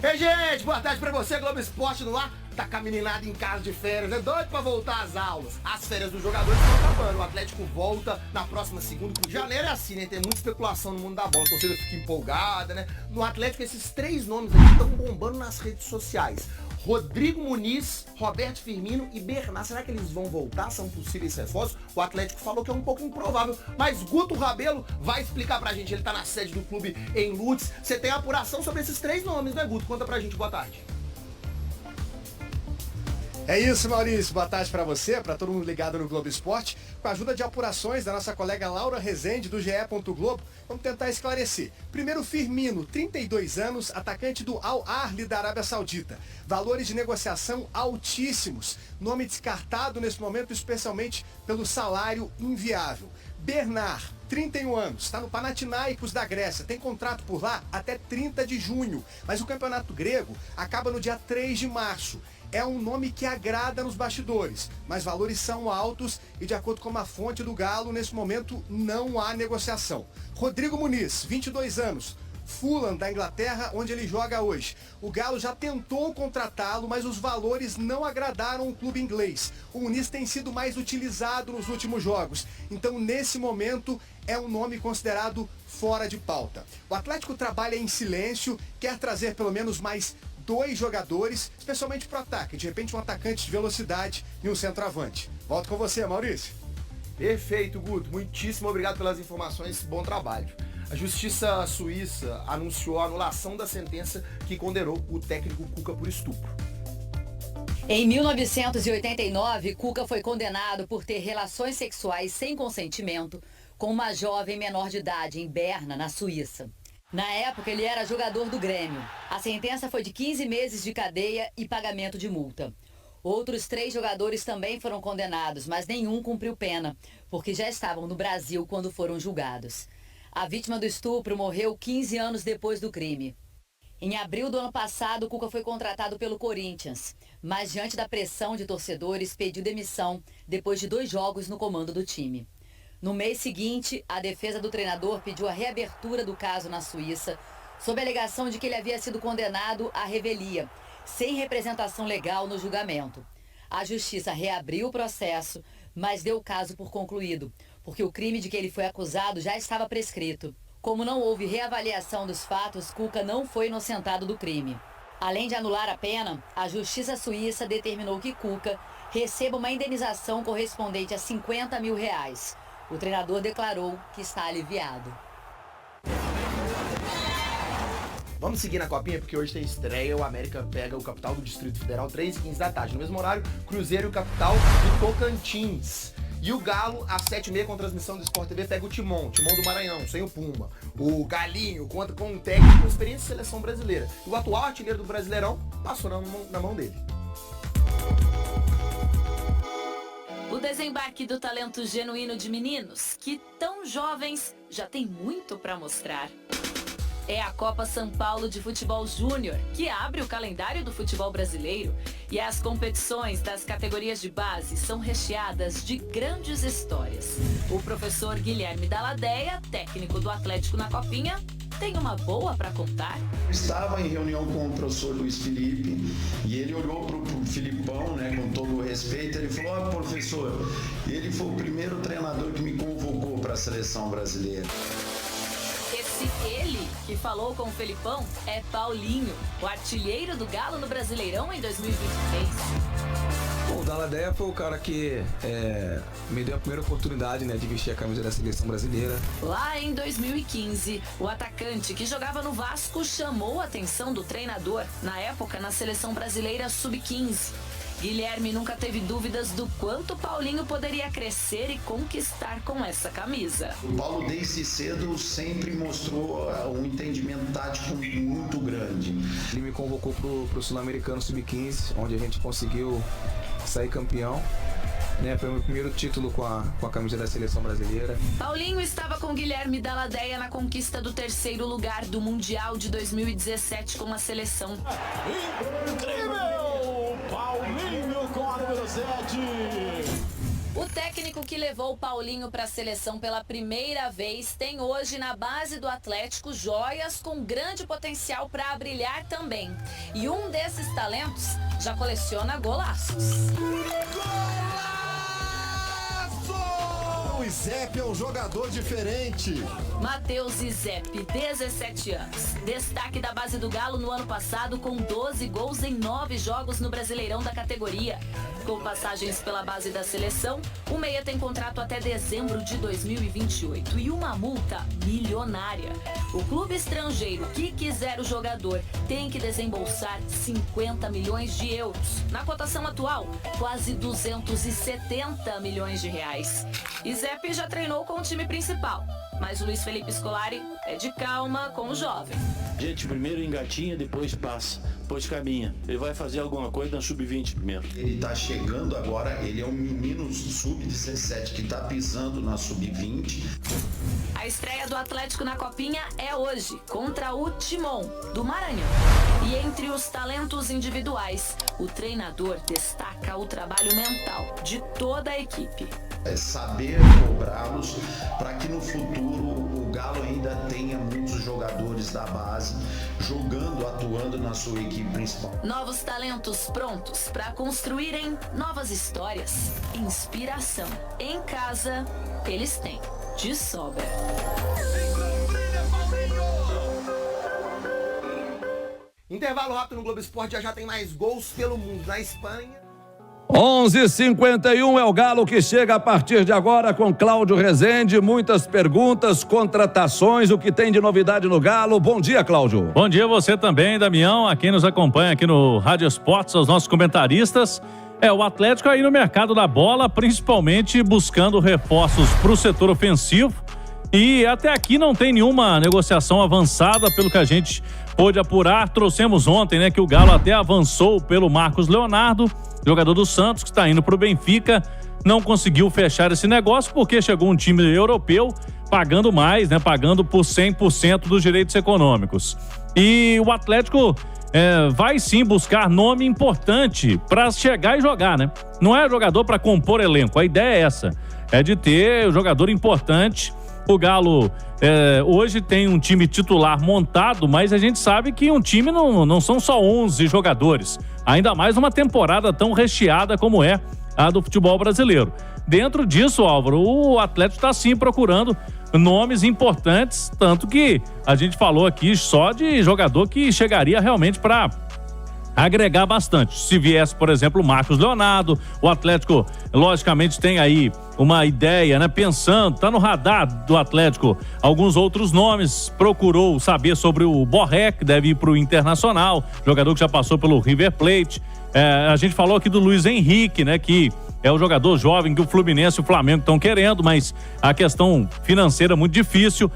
Ei, gente, boa tarde pra você, Globo Esporte no ar. Tá com a meninada em casa de férias, é doido pra voltar às aulas. As férias dos jogadores estão acabando, o Atlético volta na próxima segunda. Janeiro é assim, né? Tem muita especulação no mundo da bola, a torcida fica empolgada, né? No Atlético, esses três nomes aqui estão bombando nas redes sociais. Rodrigo Muniz, Roberto Firmino e Bernard. Será que eles vão voltar? São possíveis reforços? O Atlético falou que é um pouco improvável, mas Guto Rabelo vai explicar pra gente. Ele tá na sede do clube em Lourdes. Você tem apuração sobre esses três nomes, né, Guto? Conta pra gente. Boa tarde. É isso, Maurício. Boa tarde para você, para todo mundo ligado no Globo Esporte. Com a ajuda de apurações da nossa colega Laura Rezende, do GE. Globo, vamos tentar esclarecer. Primeiro, Firmino, 32 anos, atacante do Al Ahly da Arábia Saudita. Valores de negociação altíssimos. Nome descartado nesse momento, especialmente pelo salário inviável. Bernard, 31 anos, está no Panathinaikos da Grécia, tem contrato por lá até 30 de junho, mas o campeonato grego acaba no dia 3 de março. É um nome que agrada nos bastidores, mas valores são altos e, de acordo com uma fonte do Galo, nesse momento não há negociação. Rodrigo Muniz, 22 anos, Fulham da Inglaterra, onde ele joga hoje. O Galo já tentou contratá-lo, mas os valores não agradaram o clube inglês. O Muniz tem sido mais utilizado nos últimos jogos, então nesse momento é um nome considerado fora de pauta. O Atlético trabalha em silêncio, quer trazer pelo menos mais 2 jogadores, especialmente para o ataque. De repente um atacante de velocidade e um centroavante. Volto com você, Maurício. Perfeito, Guto. Muitíssimo obrigado pelas informações. Bom trabalho. A Justiça Suíça anunciou a anulação da sentença que condenou o técnico Cuca por estupro. Em 1989, Cuca foi condenado por ter relações sexuais sem consentimento com uma jovem menor de idade em Berna, na Suíça. Na época, ele era jogador do Grêmio. A sentença foi de 15 meses de cadeia e pagamento de multa. Outros 3 jogadores também foram condenados, mas nenhum cumpriu pena, porque já estavam no Brasil quando foram julgados. A vítima do estupro morreu 15 anos depois do crime. Em abril do ano passado, Cuca foi contratado pelo Corinthians, mas diante da pressão de torcedores, pediu demissão depois de 2 jogos no comando do time. No mês seguinte, a defesa do treinador pediu a reabertura do caso na Suíça, sob a alegação de que ele havia sido condenado à revelia, sem representação legal no julgamento. A justiça reabriu o processo, mas deu o caso por concluído, porque o crime de que ele foi acusado já estava prescrito. Como não houve reavaliação dos fatos, Cuca não foi inocentado do crime. Além de anular a pena, a justiça suíça determinou que Cuca receba uma indenização correspondente a R$50 mil. O treinador declarou que está aliviado. Vamos seguir na copinha, porque hoje tem estreia. O América pega o Capital do Distrito Federal, 3h15 da tarde. No mesmo horário, Cruzeiro e o Capital de Tocantins. E o Galo, às 7h30, com transmissão do Sport TV, pega o Timão do Maranhão, sem o Puma. O Galinho conta com um técnico com experiência de seleção brasileira. E o atual artilheiro do Brasileirão passou na mão dele. O desembarque do talento genuíno de meninos, que tão jovens, já tem muito para mostrar. É a Copa São Paulo de Futebol Júnior, que abre o calendário do futebol brasileiro. E as competições das categorias de base são recheadas de grandes histórias. O professor Guilherme Dalladéia, técnico do Atlético na Copinha, tem uma boa para contar. Eu estava em reunião com o professor Luiz Felipe e ele olhou para o Filipão, né, com todo o respeito, ele falou: professor, ele foi o primeiro treinador que me convocou para a seleção brasileira. Esse ele que falou com o Felipão é Paulinho, o artilheiro do Galo no Brasileirão em 2023. Bom, o Dalladéia foi o cara que me deu a primeira oportunidade, né, de vestir a camisa da seleção brasileira. Lá em 2015, o atacante que jogava no Vasco chamou a atenção do treinador, na época na seleção brasileira sub-15. Guilherme nunca teve dúvidas do quanto Paulinho poderia crescer e conquistar com essa camisa. O Paulo, desde cedo, sempre mostrou um entendimento tático muito grande. Ele me convocou pro Sul-Americano Sub-15, onde a gente conseguiu sair campeão. Foi o meu primeiro título com a camisa da seleção brasileira. Paulinho estava com Guilherme Dalladéia na conquista do 3º lugar do Mundial de 2017 com a seleção. Incrível! Paulinho com a número 7. O técnico que levou o Paulinho para a seleção pela primeira vez tem hoje na base do Atlético joias com grande potencial para brilhar também. E um desses talentos já coleciona golaços. O Izep é um jogador diferente. Matheus Izep, 17 anos. Destaque da base do Galo no ano passado com 12 gols em 9 jogos no Brasileirão da categoria. Com passagens pela base da seleção, o meia tem contrato até dezembro de 2028 e uma multa milionária. O clube estrangeiro que quiser o jogador tem que desembolsar 50 milhões de euros. Na cotação atual, quase 270 milhões de reais. Izep já treinou com o time principal, mas o Luiz Felipe Scolari é de calma com o jovem. Gente, primeiro engatinha, depois passa, depois caminha. Ele vai fazer alguma coisa na sub-20 primeiro. Ele tá chegando agora, ele é um menino sub-17 que tá pisando na sub-20. A estreia do Atlético na Copinha é hoje, contra o Timon, do Maranhão. E entre os talentos individuais, o treinador destaca o trabalho mental de toda a equipe. É saber cobrá-los para que no futuro o Galo ainda tenha muitos jogadores da base jogando, atuando na sua equipe principal. Novos talentos prontos para construírem novas histórias. Inspiração em casa, eles têm de sobra. Intervalo rápido no Globo Esporte, já tem mais gols pelo mundo. Na Espanha... 11h51 é o Galo que chega a partir de agora com Cláudio Rezende. Muitas perguntas, contratações, o que tem de novidade no Galo. Bom dia, Cláudio. Bom dia você também, Damião, a quem nos acompanha aqui no Rádio Esportes, aos nossos comentaristas. O Atlético aí no mercado da bola, principalmente buscando reforços para o setor ofensivo. E até aqui não tem nenhuma negociação avançada, pelo que a gente pôde apurar. Trouxemos ontem, né, que o Galo até avançou pelo Marcos Leonardo, jogador do Santos, que está indo para o Benfica. Não conseguiu fechar esse negócio porque chegou um time europeu pagando mais, né, pagando por 100% dos direitos econômicos. E o Atlético vai sim buscar nome importante para chegar e jogar, né? Não é jogador para compor elenco, a ideia é essa, é de ter um jogador importante. O Galo hoje tem um time titular montado, mas a gente sabe que um time não são só 11 jogadores, ainda mais uma temporada tão recheada como é a do futebol brasileiro. Dentro disso, Álvaro, o Atlético está sim procurando nomes importantes, tanto que a gente falou aqui só de jogador que chegaria realmente para agregar bastante. Se viesse, por exemplo, o Marcos Leonardo, o Atlético, logicamente, tem aí uma ideia, né? Pensando, tá no radar do Atlético alguns outros nomes, procurou saber sobre o Borré, que deve ir pro Internacional, jogador que já passou pelo River Plate. A gente falou aqui do Luiz Henrique, né? Que é o jogador jovem que o Fluminense e o Flamengo estão querendo, mas a questão financeira é muito difícil.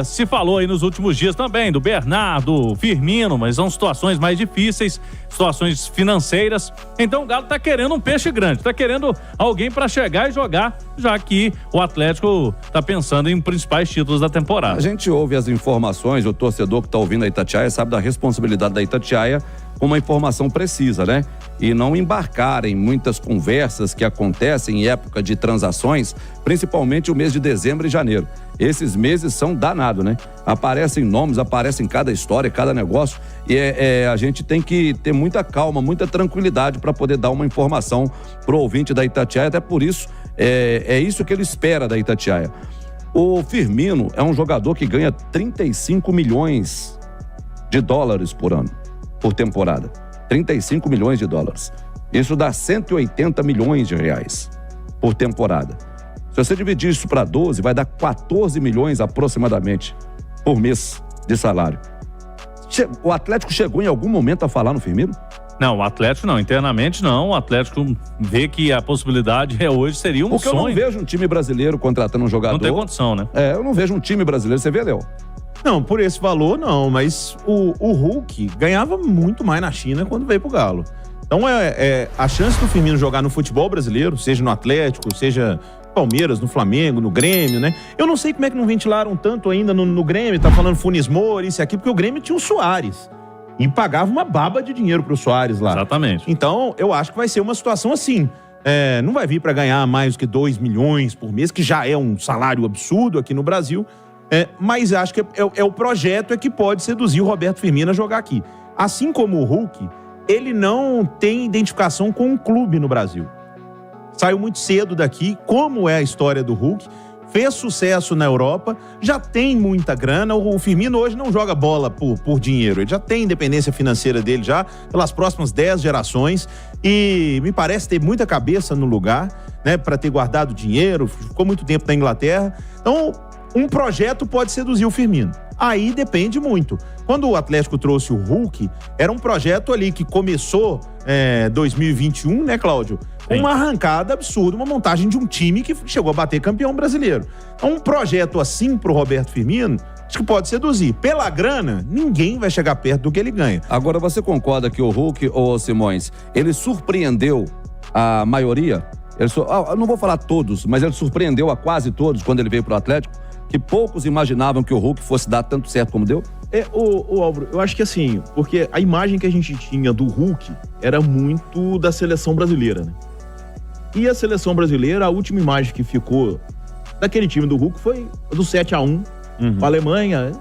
Se falou aí nos últimos dias também do Bernardo, Firmino, mas são situações mais difíceis, situações financeiras. Então o Galo tá querendo um peixe grande, tá querendo alguém para chegar e jogar, já que o Atlético tá pensando em principais títulos da temporada. A gente ouve as informações, o torcedor que tá ouvindo a Itatiaia sabe da responsabilidade da Itatiaia com uma informação precisa, né? E não embarcar em muitas conversas que acontecem em época de transações, principalmente o mês de dezembro e janeiro. Esses meses são danados, né? Aparecem nomes, aparecem cada história, cada negócio, e a gente tem que ter muita calma, muita tranquilidade para poder dar uma informação pro ouvinte da Itatiaia, até por isso, é isso que ele espera da Itatiaia. O Firmino é um jogador que ganha 35 milhões de dólares por ano, por temporada. 35 milhões de dólares. Isso dá 180 milhões de reais por temporada. Se você dividir isso para 12, vai dar 14 milhões aproximadamente por mês de salário. O Atlético chegou em algum momento a falar no Firmino? Não, o Atlético não, internamente não. O Atlético vê que a possibilidade hoje seria um Porque sonho. Eu não vejo um time brasileiro contratando um jogador. Não tem condição, né? Eu não vejo um time brasileiro. Você vê, Léo? Não, por esse valor não, mas o Hulk ganhava muito mais na China quando veio pro Galo. Então a chance do Firmino jogar no futebol brasileiro, seja no Atlético, seja no Palmeiras, no Flamengo, no Grêmio, né? Eu não sei como é que não ventilaram tanto ainda no Grêmio, tá falando Funes Mori, isso aqui, porque o Grêmio tinha o Soares e pagava uma baba de dinheiro pro Soares lá. Exatamente. Então eu acho que vai ser uma situação assim. não vai vir para ganhar mais do que 2 milhões por mês, que já é um salário absurdo aqui no Brasil, mas acho que o projeto que pode seduzir o Roberto Firmino a jogar aqui. Assim como o Hulk, ele não tem identificação com um clube no Brasil. Saiu muito cedo daqui, como é a história do Hulk, fez sucesso na Europa, já tem muita grana. O Firmino hoje não joga bola por dinheiro, ele já tem independência financeira dele já pelas próximas 10 gerações e me parece ter muita cabeça no lugar, né, para ter guardado dinheiro, ficou muito tempo na Inglaterra. Então, um projeto pode seduzir o Firmino. Aí depende muito. Quando o Atlético trouxe o Hulk, era um projeto ali que começou 2021, né, Cláudio? Uma arrancada absurda, uma montagem de um time que chegou a bater campeão brasileiro. Então, um projeto assim pro Roberto Firmino, acho que pode seduzir. Pela grana, ninguém vai chegar perto do que ele ganha. Agora, você concorda que o Hulk, ô Simões, ele surpreendeu a maioria? Eu não vou falar todos, mas ele surpreendeu a quase todos quando ele veio pro Atlético? Que poucos imaginavam que o Hulk fosse dar tanto certo como deu? Álvaro, eu acho que assim, porque a imagem que a gente tinha do Hulk era muito da seleção brasileira, né? E a seleção brasileira, a última imagem que ficou daquele time do Hulk foi do 7-1 com a Alemanha.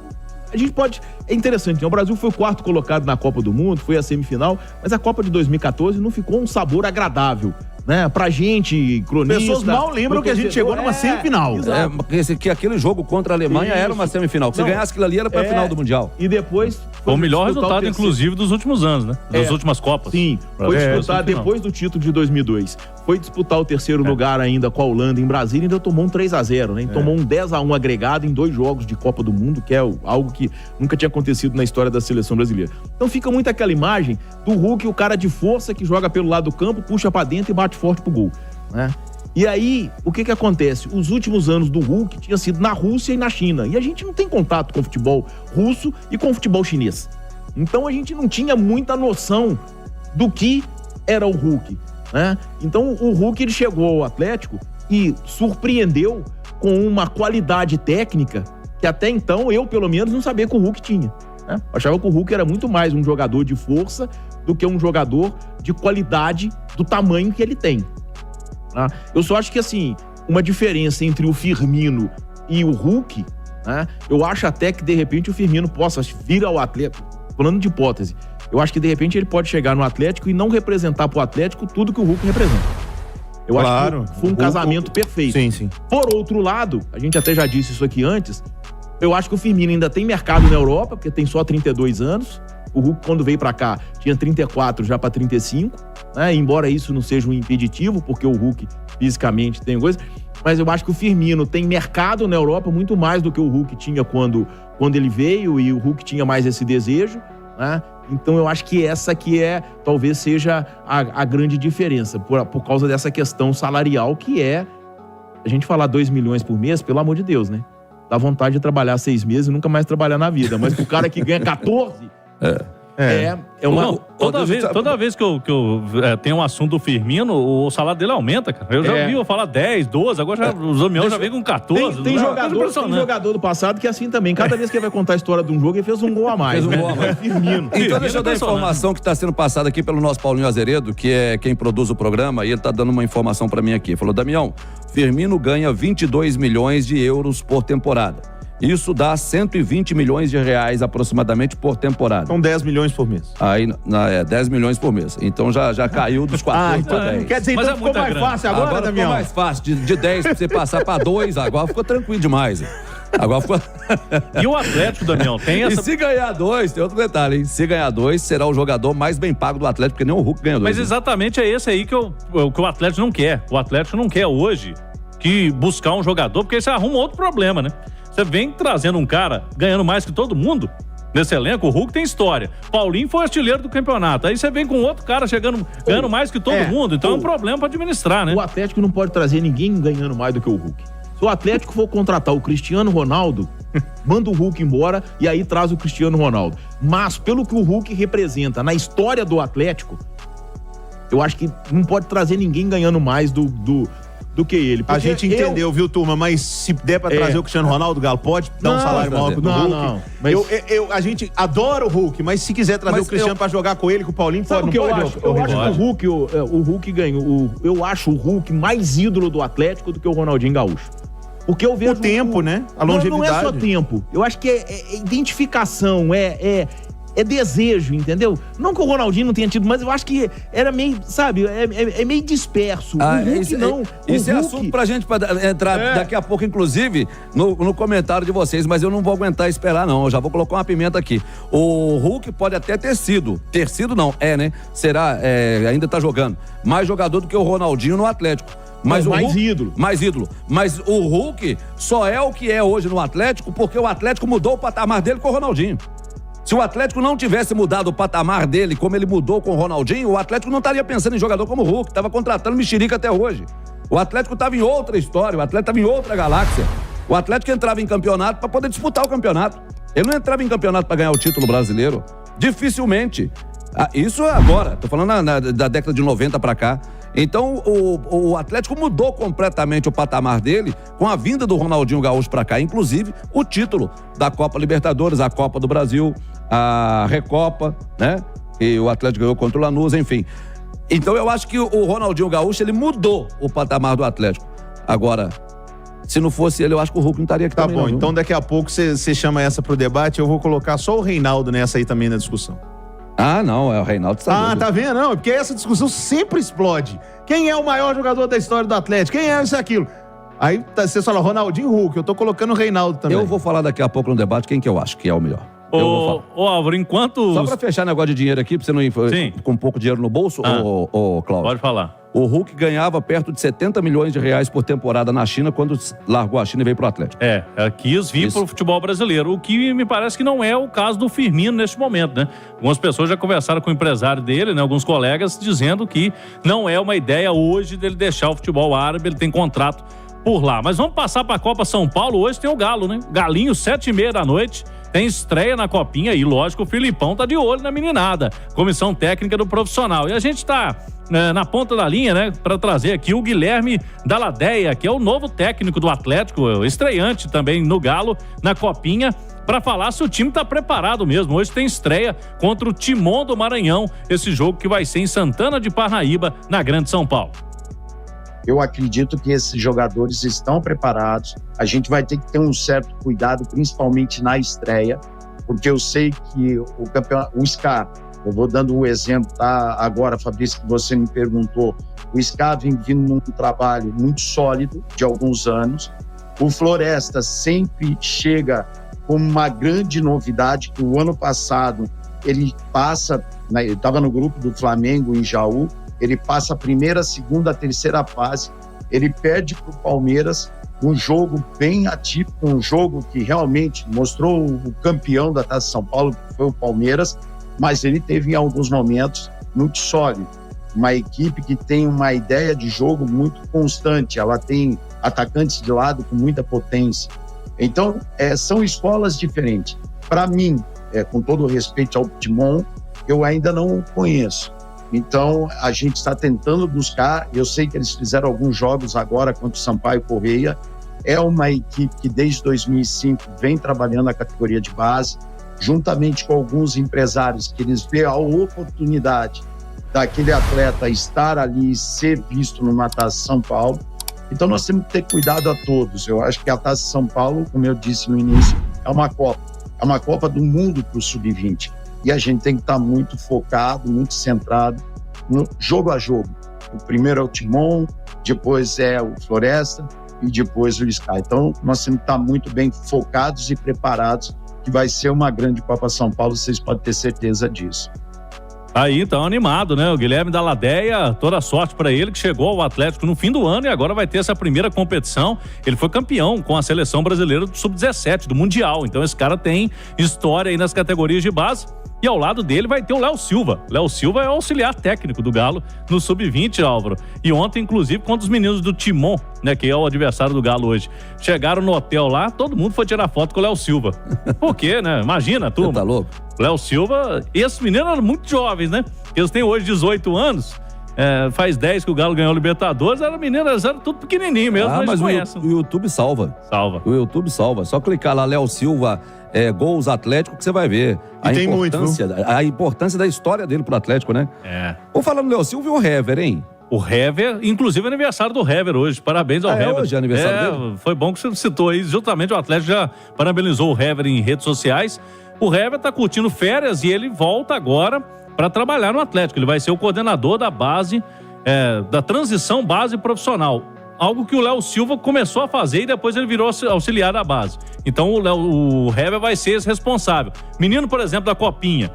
A gente pode... É interessante, né? O Brasil foi o 4º colocado na Copa do Mundo, foi a semifinal, mas a Copa de 2014 não ficou um sabor agradável, né? Pra gente, cronista... Pessoas mal lembram que a gente chegou numa semifinal. Que aquele jogo contra a Alemanha era uma semifinal. Que se ganhasse aquilo ali era pra final do Mundial. E depois... Foi o melhor resultado, inclusive, dos últimos anos, né? Das últimas Copas. Sim, foi disputar depois do título de 2002. Foi disputar o 3º lugar ainda com a Holanda em Brasília e ainda tomou um 3-0, né? Tomou um 10-1 agregado em 2 jogos de Copa do Mundo, que é algo que nunca tinha acontecido na história da seleção brasileira. Então fica muito aquela imagem do Hulk, o cara de força que joga pelo lado do campo, puxa pra dentro e bate forte pro gol, né? E aí, o que acontece? Os últimos anos do Hulk tinha sido na Rússia e na China. E a gente não tem contato com o futebol russo e com o futebol chinês. Então a gente não tinha muita noção do que era o Hulk, né? Então o Hulk, ele chegou ao Atlético e surpreendeu com uma qualidade técnica que até então eu, pelo menos, não sabia que o Hulk tinha, né? Eu achava que o Hulk era muito mais um jogador de força do que um jogador de qualidade do tamanho que ele tem. Eu só acho que, assim, uma diferença entre o Firmino e o Hulk, né? Eu acho até que, de repente, o Firmino possa vir ao Atlético, falando de hipótese, eu acho que, de repente, ele pode chegar no Atlético e não representar pro Atlético tudo que o Hulk representa. Eu acho que foi um casamento perfeito. Sim, sim. Por outro lado, a gente até já disse isso aqui antes, eu acho que o Firmino ainda tem mercado na Europa, porque tem só 32 anos. O Hulk, quando veio pra cá, tinha 34 já pra 35, né? Embora isso não seja um impeditivo, porque o Hulk fisicamente tem coisa, mas eu acho que o Firmino tem mercado na Europa muito mais do que o Hulk tinha quando ele veio, e o Hulk tinha mais esse desejo, né? Então eu acho que essa que talvez seja a grande diferença, por causa dessa questão salarial, que é, a gente falar 2 milhões por mês, pelo amor de Deus, né? Dá vontade de trabalhar 6 meses e nunca mais trabalhar na vida, mas pro cara que ganha 14... Toda vez que eu tenho um assunto do Firmino, o salário dele aumenta, cara. Eu já vi falar 10, 12, agora os Damião já vem com 14. Tem jogador do passado que é assim também. Cada vez que ele vai contar a história de um jogo, ele fez um gol a mais. Firmino. Então deixa eu dar a informação que está sendo passada aqui pelo nosso Paulinho Azeredo, que é quem produz o programa, e ele está dando uma informação para mim aqui. Falou, Damião, Firmino ganha 22 milhões de euros por temporada. Isso dá 120 milhões de reais aproximadamente por temporada. São 10 milhões por mês. Aí, 10 milhões por mês. Então já caiu dos 14 para 10. Quer dizer, então ficou mais fácil agora, Damião? Ficou mais fácil. De 10 pra você passar para 2, agora ficou tranquilo demais. Agora ficou... E o Atlético, Damião, tem essa... E se ganhar 2, tem outro detalhe, hein? Se ganhar 2, será o jogador mais bem pago do Atlético, porque nem o Hulk ganha 2. Mas exatamente é esse aí que o Atlético não quer. O Atlético não quer hoje que buscar um jogador, porque aí você arruma outro problema, né? Você vem trazendo um cara ganhando mais que todo mundo nesse elenco. O Hulk tem história. Paulinho foi artilheiro do campeonato. Aí você vem com outro cara ganhando mais que todo mundo. Então é um problema pra administrar, né? O Atlético não pode trazer ninguém ganhando mais do que o Hulk. Se o Atlético for contratar o Cristiano Ronaldo, manda o Hulk embora e aí traz o Cristiano Ronaldo. Mas pelo que o Hulk representa na história do Atlético, eu acho que não pode trazer ninguém ganhando mais do do que ele. A gente entendeu, viu, turma? Mas se der pra trazer o Cristiano Ronaldo, Galo, pode dar um salário maior pro Hulk? Não. Mas... A gente adora o Hulk, mas se quiser trazer o Cristiano pra jogar com ele, com o Paulinho, sabe o que eu acho? Eu acho que o Hulk ganhou. Eu acho o Hulk mais ídolo do Atlético do que o Ronaldinho Gaúcho. Porque eu vejo... O tempo, né? A longevidade. Não é só tempo. Eu acho que é identificação, é desejo, entendeu? Não que o Ronaldinho não tenha tido, mas eu acho que era meio, sabe, é meio disperso. O Hulk não. Isso é assunto pra gente entrar daqui a pouco, inclusive, no comentário de vocês, mas eu não vou aguentar esperar, não. Eu já vou colocar uma pimenta aqui. O Hulk pode até ter sido não, né? Será, ainda tá jogando, mais jogador do que o Ronaldinho no Atlético. Mas mais ídolo. Mais ídolo. Mas o Hulk só é o que é hoje no Atlético porque o Atlético mudou o patamar dele com o Ronaldinho. Se o Atlético não tivesse mudado o patamar dele como ele mudou com o Ronaldinho, o Atlético não estaria pensando em jogador como o Hulk, estava contratando mexerica até hoje. O Atlético estava em outra história, o Atlético estava em outra galáxia. O Atlético entrava em campeonato para poder disputar o campeonato. Ele não entrava em campeonato para ganhar o título brasileiro. Dificilmente. Isso agora, tô falando da década de 90 para cá. Então o Atlético mudou completamente o patamar dele com a vinda do Ronaldinho Gaúcho para cá, inclusive o título da Copa Libertadores, a Copa do Brasil, a Recopa, né? E o Atlético ganhou contra o Lanús, enfim. Então eu acho que o Ronaldinho Gaúcho, ele mudou o patamar do Atlético. Agora, se não fosse ele, eu acho que o Hulk não estaria aqui também. Tá bom, então daqui a pouco você chama essa pro debate, eu vou colocar só o Reinaldo nessa aí também na discussão. Ah, não, é o Reinaldo. Tá vendo? Não, porque essa discussão sempre explode. Quem é o maior jogador da história do Atlético? Quem é isso e aquilo? Aí você fala Ronaldinho, Hulk, eu tô colocando o Reinaldo também. Eu vou falar daqui a pouco no debate quem que eu acho que é o melhor. Ô Álvaro, enquanto... Só pra fechar negócio de dinheiro aqui, pra você não ir com pouco dinheiro no bolso, ô Cláudio. Pode falar. O Hulk ganhava perto de 70 milhões de reais por temporada na China quando largou a China e veio pro Atlético. Quis vir pro futebol brasileiro, o que me parece que não é o caso do Firmino neste momento, né? Algumas pessoas já conversaram com o empresário dele, né? Alguns colegas dizendo que não é uma ideia hoje dele deixar o futebol árabe, ele tem contrato por lá. Mas vamos passar pra Copa São Paulo, hoje tem o Galo, né? Galinho, 7h30 da noite. Tem estreia na Copinha e, lógico, o Filipão tá de olho na meninada. Comissão técnica do profissional. E a gente tá na ponta da linha, né, para trazer aqui o Guilherme Daladeia, que é o novo técnico do Atlético, estreante também no Galo, na Copinha, para falar se o time tá preparado mesmo. Hoje tem estreia contra o Timon do Maranhão, esse jogo que vai ser em Santana de Parnaíba, na Grande São Paulo. Eu acredito que esses jogadores estão preparados. A gente vai ter que ter um certo cuidado, principalmente na estreia, porque eu sei que o campeonato, o SCA, eu vou dando um exemplo, tá? Agora, Fabrício, que você me perguntou, o SCA vem vindo num trabalho muito sólido de alguns anos. O Floresta sempre chega como uma grande novidade, que o ano passado ele passa, né, eu estava no grupo do Flamengo em Jaú, ele passa a primeira, a segunda, a terceira fase, ele perde para o Palmeiras, um jogo bem atípico, um jogo que realmente mostrou o campeão da Taça São Paulo, que foi o Palmeiras, mas ele teve em alguns momentos muito sólido. Uma equipe que tem uma ideia de jogo muito constante, ela tem atacantes de lado com muita potência. Então, são escolas diferentes. Para mim, com todo o respeito ao Timon, eu ainda não conheço. Então, a gente está tentando buscar, eu sei que eles fizeram alguns jogos agora contra o Sampaio Correia, é uma equipe que desde 2005 vem trabalhando a categoria de base, juntamente com alguns empresários que eles veem a oportunidade daquele atleta estar ali e ser visto numa Taça São Paulo. Então, nós temos que ter cuidado a todos. Eu acho que a Taça São Paulo, como eu disse no início, é uma Copa do Mundo para o Sub-20. E a gente tem que estar muito focado, muito centrado no jogo a jogo. O primeiro é o Timon, depois é o Floresta e depois o SCA. Então, nós temos que estar muito bem focados e preparados, que vai ser uma grande Copa São Paulo, vocês podem ter certeza disso. Aí, então, animado, né? O Guilherme Daladeia, toda a sorte para ele, que chegou ao Atlético no fim do ano e agora vai ter essa primeira competição. Ele foi campeão com a seleção brasileira do Sub-17, do Mundial. Então, esse cara tem história aí nas categorias de base. E ao lado dele vai ter o Léo Silva. Léo Silva é o auxiliar técnico do Galo no Sub-20, Álvaro. E ontem, inclusive, contra os meninos do Timon, né, que é o adversário do Galo hoje. Chegaram no hotel lá, todo mundo foi tirar foto com o Léo Silva. Por quê, né? Imagina, turma. Você tá louco? Léo Silva, e esses meninos eram muito jovens, né? Eles têm hoje 18 anos. Faz 10 que o Galo ganhou o Libertadores, era meninas, era tudo pequenininho mesmo, mas conhecem. O YouTube salva. O YouTube salva. Só clicar lá, Léo Silva, gols Atlético, que você vai ver. A importância da história dele pro Atlético, né? Vou falar no Léo Silva e o Hever, hein? O Hever, inclusive aniversário do Hever hoje. Parabéns ao Hever. Hoje é aniversário dele? Foi bom que você citou aí. Justamente o Atlético já parabenizou o Hever em redes sociais. O Hever tá curtindo férias e ele volta agora para trabalhar no Atlético. Ele vai ser o coordenador da base, da transição base profissional. Algo que o Léo Silva começou a fazer e depois ele virou auxiliar da base. Então o Hever vai ser esse responsável. Menino, por exemplo, da Copinha,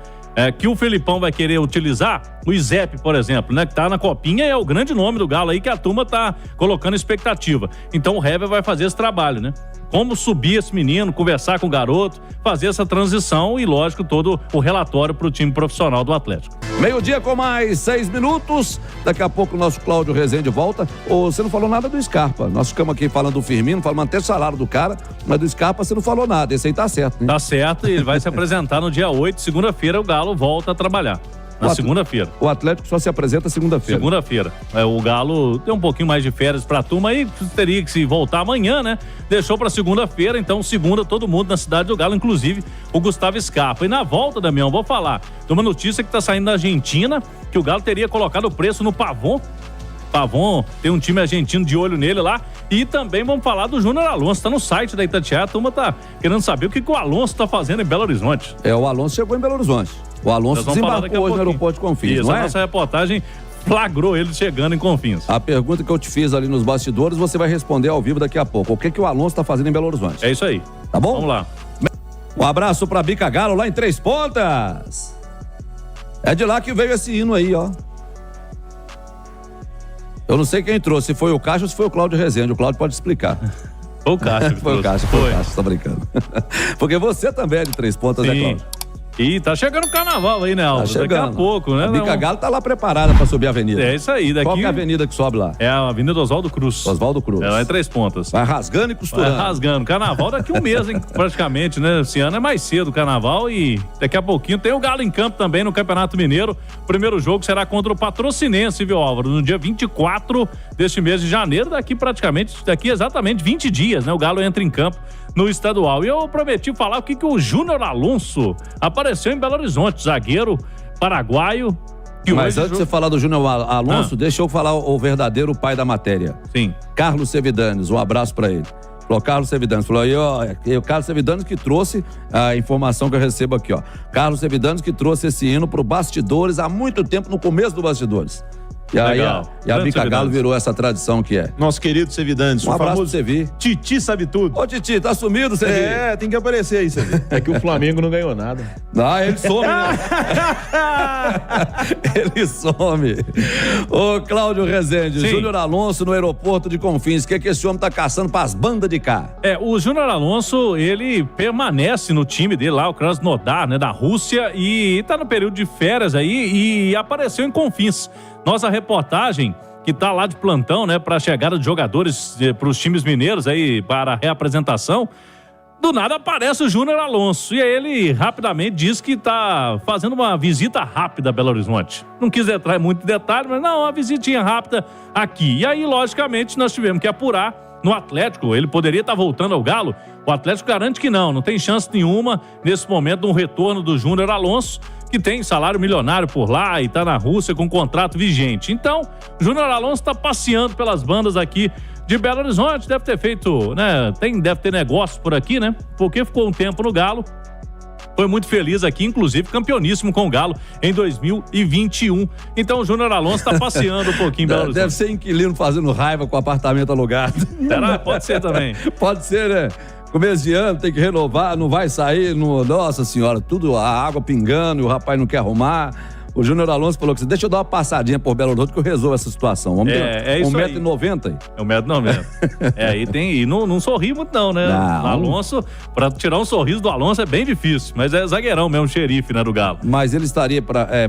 que o Felipão vai querer utilizar, o Izep, por exemplo, né, que tá na Copinha, é o grande nome do Galo aí que a turma tá colocando expectativa. Então o Hever vai fazer esse trabalho, né? Como subir esse menino, conversar com o garoto, fazer essa transição e, lógico, todo o relatório pro time profissional do Atlético. 12:00 com mais 6 minutos. Daqui a pouco o nosso Cláudio Rezende volta. Você não falou nada do Scarpa. Nós ficamos aqui falando do Firmino, falando até o salário do cara, mas do Scarpa você não falou nada. Esse aí tá certo, né? Tá certo, e ele vai se apresentar no dia 8, segunda-feira, o Galo volta a trabalhar. Na segunda-feira. O Atlético só se apresenta segunda-feira. Segunda-feira. O Galo tem um pouquinho mais de férias pra turma aí, teria que se voltar amanhã, né? Deixou pra segunda-feira, então segunda todo mundo na cidade do Galo, inclusive o Gustavo Scarpa. E na volta, Damião, vou falar de uma notícia que tá saindo da Argentina, que o Galo teria colocado o preço no Pavon. Pavon, tem um time argentino de olho nele lá. E também vamos falar do Júnior Alonso, tá no site da Itatiaia, a turma tá querendo saber o que o Alonso tá fazendo em Belo Horizonte. O Alonso chegou em Belo Horizonte. O Alonso desembarcou hoje no aeroporto de Confins, não é? A nossa reportagem flagrou ele chegando em Confins. A pergunta que eu te fiz ali nos bastidores, você vai responder ao vivo daqui a pouco. O que o Alonso tá fazendo em Belo Horizonte? É isso aí. Tá bom? Vamos lá. Um abraço pra Bica Galo lá em Três Pontas. É de lá que veio esse hino aí, ó. Eu não sei quem trouxe, se foi o Caixa ou se foi o Cláudio Rezende. O Cláudio pode explicar. Foi o Caixa. Foi o Caixa, tô brincando. Porque você também é de Três Pontas, né, Cláudio? E tá chegando o carnaval aí, né, Aldo? Tá chegando. Daqui a pouco, né? A Bica Galo tá lá preparada pra subir a avenida. É isso aí. Qual que é a avenida que sobe lá? É a Avenida Oswaldo Cruz. Oswaldo Cruz. Ela é Três Pontas. Vai rasgando e costurando. Vai rasgando. Carnaval daqui um mês, hein? Praticamente, né? Esse ano é mais cedo o carnaval e daqui a pouquinho tem o Galo em campo também no Campeonato Mineiro. O primeiro jogo será contra o Patrocinense, viu, Álvaro? No dia 24 deste mês de janeiro, daqui exatamente 20 dias, né? O Galo entra em campo no estadual. E eu prometi falar o que o Júnior Alonso apareceu em Belo Horizonte, zagueiro paraguaio. Mas antes de você falar do Júnior Alonso, deixa eu falar o verdadeiro pai da matéria. Sim. Carlos Sevidanes, um abraço pra ele. Falou, Carlos Sevidanes, falou aí, ó, o Carlos Sevidanes que trouxe a informação que eu recebo aqui, ó. Carlos Sevidanes que trouxe esse hino pro Bastidores há muito tempo, no começo do Bastidores. E aí a Bica Galo virou essa tradição que é. Nosso querido Sevidanes. Um abraço pro Sevi. Titi sabe tudo. Ô Titi, tá sumido, Sevi? Tem que aparecer aí, Sevi. É que o Flamengo não ganhou nada. Ele some, né? Ele some. Ô Cláudio Rezende, Júnior Alonso no aeroporto de Confins, o que esse homem tá caçando pras bandas de cá? O Júnior Alonso, ele permanece no time dele lá, o Krasnodar, né, da Rússia, e tá no período de férias aí e apareceu em Confins. Nossa reportagem, que tá lá de plantão, né, para a chegada de jogadores para os times mineiros aí para a reapresentação, do nada aparece o Júnior Alonso. E aí ele rapidamente diz que tá fazendo uma visita rápida a Belo Horizonte. Não quis entrar em muito detalhe, mas não, uma visitinha rápida aqui. E aí, logicamente, nós tivemos que apurar no Atlético. Ele poderia estar voltando ao Galo. O Atlético garante que não tem chance nenhuma nesse momento de um retorno do Júnior Alonso, que tem salário milionário por lá e tá na Rússia com contrato vigente. Então, Júnior Alonso tá passeando pelas bandas aqui de Belo Horizonte, deve ter feito, né, deve ter negócio por aqui, né, porque ficou um tempo no Galo, foi muito feliz aqui, inclusive campeoníssimo com o Galo em 2021. Então o Júnior Alonso tá passeando um pouquinho em Belo Horizonte. Deve ser inquilino fazendo raiva com o apartamento alugado. Será? Pode ser também. Pode ser, né? Começo de ano, tem que renovar, não vai sair, nossa senhora, tudo, a água pingando e o rapaz não quer arrumar. O Júnior Alonso falou que deixa eu dar uma passadinha por Belo Horizonte que eu resolvo essa situação. Vamos ter isso 1,90 m. É 1,90 m. Aí tem, e não sorri muito não, né? Não. O Alonso, pra tirar um sorriso do Alonso é bem difícil, mas é zagueirão mesmo, xerife, né, do Galo. Mas ele estaria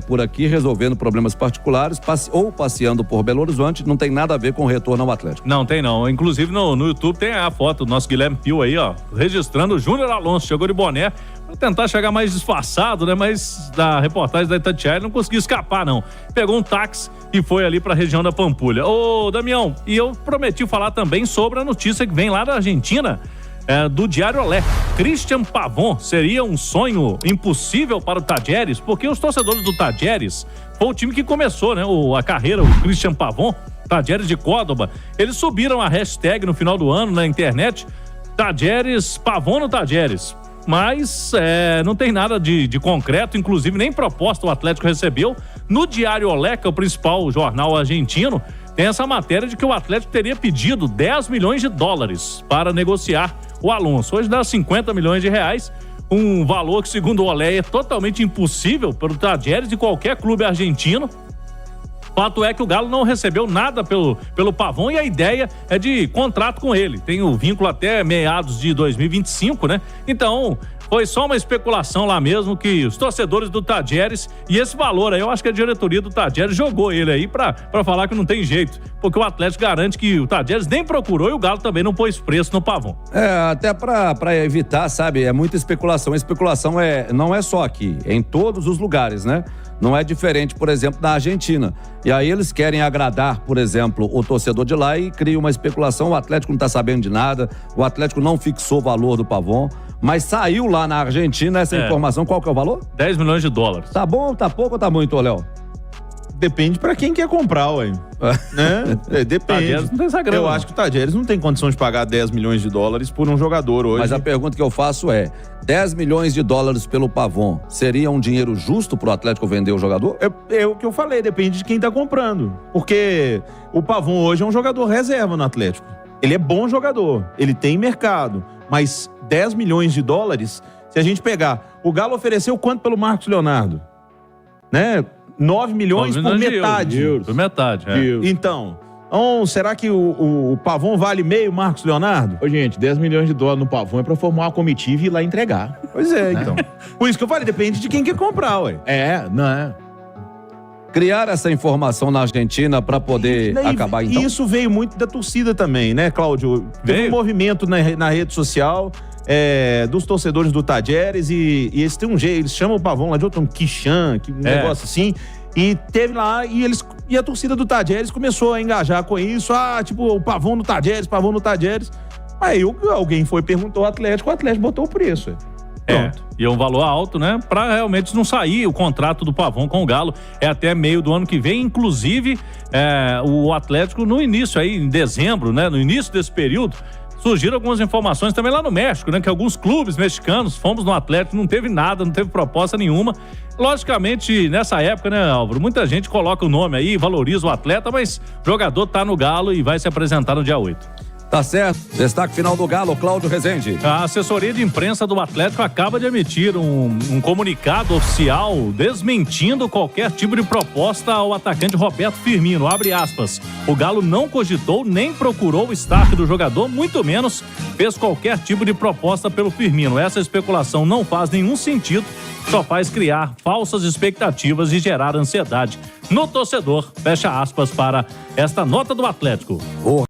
por aqui resolvendo problemas particulares ou passeando por Belo Horizonte, não tem nada a ver com o retorno ao Atlético. Não, tem não. Inclusive no YouTube tem a foto do nosso Guilherme Pio aí, ó, registrando o Júnior Alonso, chegou de boné Pra tentar chegar mais disfarçado, né? Mas da reportagem da Itatiaia não conseguiu escapar, não. Pegou um táxi e foi ali pra região da Pampulha. Ô, Damião, e eu prometi falar também sobre a notícia que vem lá da Argentina, do Diário Olé. Cristian Pavón seria um sonho impossível para o Talleres, porque os torcedores do Talleres foi o time que começou, né? A carreira, o Cristian Pavón, Talleres de Córdoba. Eles subiram a hashtag no final do ano na internet, Talleres, Pavón no Talleres. Mas não tem nada de concreto, inclusive nem proposta o Atlético recebeu. No Diário Olé, que é o principal jornal argentino, tem essa matéria de que o Atlético teria pedido 10 milhões de dólares para negociar o Alonso. Hoje dá 50 milhões de reais, um valor que, segundo o Olé, é totalmente impossível para o Talleres de qualquer clube argentino. Fato é que o Galo não recebeu nada pelo Pavón e a ideia é de contrato com ele. Tem o vínculo até meados de 2025, né? Então, foi só uma especulação lá mesmo que os torcedores do Talleres, e esse valor aí, eu acho que a diretoria do Talleres jogou ele aí pra falar que não tem jeito, porque o Atlético garante que o Talleres nem procurou e o Galo também não pôs preço no Pavón. Até pra evitar, sabe, é muita especulação. A especulação não é só aqui, é em todos os lugares, né? Não é diferente, por exemplo, na Argentina. E aí eles querem agradar, por exemplo, o torcedor de lá e criam uma especulação. O Atlético não tá sabendo de nada, o Atlético não fixou o valor do Pavón, mas saiu lá na Argentina essa informação. Qual que é o valor? 10 milhões de dólares. Tá bom, tá pouco ou tá muito, Léo? Depende pra quem quer comprar, ué. Né? Depende. Não tem essa grana, eu acho que o Talleres não tem condição de pagar 10 milhões de dólares por um jogador hoje. Mas a pergunta que eu faço é, 10 milhões de dólares pelo Pavón seria um dinheiro justo pro Atlético vender o jogador? É o que eu falei, depende de quem tá comprando. Porque o Pavón hoje é um jogador reserva no Atlético. Ele é bom jogador, ele tem mercado. Mas 10 milhões de dólares, se a gente pegar... O Galo ofereceu quanto pelo Marcos Leonardo? Né? 9 milhões por metade. Por metade, Então, será que o Pavón vale meio Marcos Leonardo? Ô, gente, 10 milhões de dólares no Pavón é pra formar uma comitiva e ir lá entregar. Pois é, então. Por isso que eu falei, depende de quem quer comprar, ué. Não é. Criar essa informação na Argentina pra poder acabar, então? E isso veio muito da torcida também, né, Cláudio? Teve um movimento na rede social... dos torcedores do Talleres e eles têm um jeito, eles chamam o Pavón lá de outro, um Quixan, um negócio assim, e teve lá, e a torcida do Talleres começou a engajar com isso, tipo, o Pavón no Talleres, aí alguém foi e perguntou ao Atlético, o Atlético botou o preço. E é um valor alto, né? Pra realmente não sair o contrato do Pavón com o Galo, até meio do ano que vem, inclusive o Atlético no início aí, em dezembro, né? No início desse período, surgiram algumas informações também lá no México, né? Que alguns clubes mexicanos, fomos no Atlético, não teve nada, não teve proposta nenhuma. Logicamente, nessa época, né, Álvaro, muita gente coloca o nome aí, valoriza o atleta, mas o jogador tá no Galo e vai se apresentar no dia 8. Tá certo. Destaque final do Galo, Cláudio Rezende. A assessoria de imprensa do Atlético acaba de emitir um comunicado oficial desmentindo qualquer tipo de proposta ao atacante Roberto Firmino. Abre aspas. O Galo não cogitou nem procurou o staff do jogador, muito menos fez qualquer tipo de proposta pelo Firmino. Essa especulação não faz nenhum sentido, só faz criar falsas expectativas e gerar ansiedade no torcedor. Fecha aspas para esta nota do Atlético.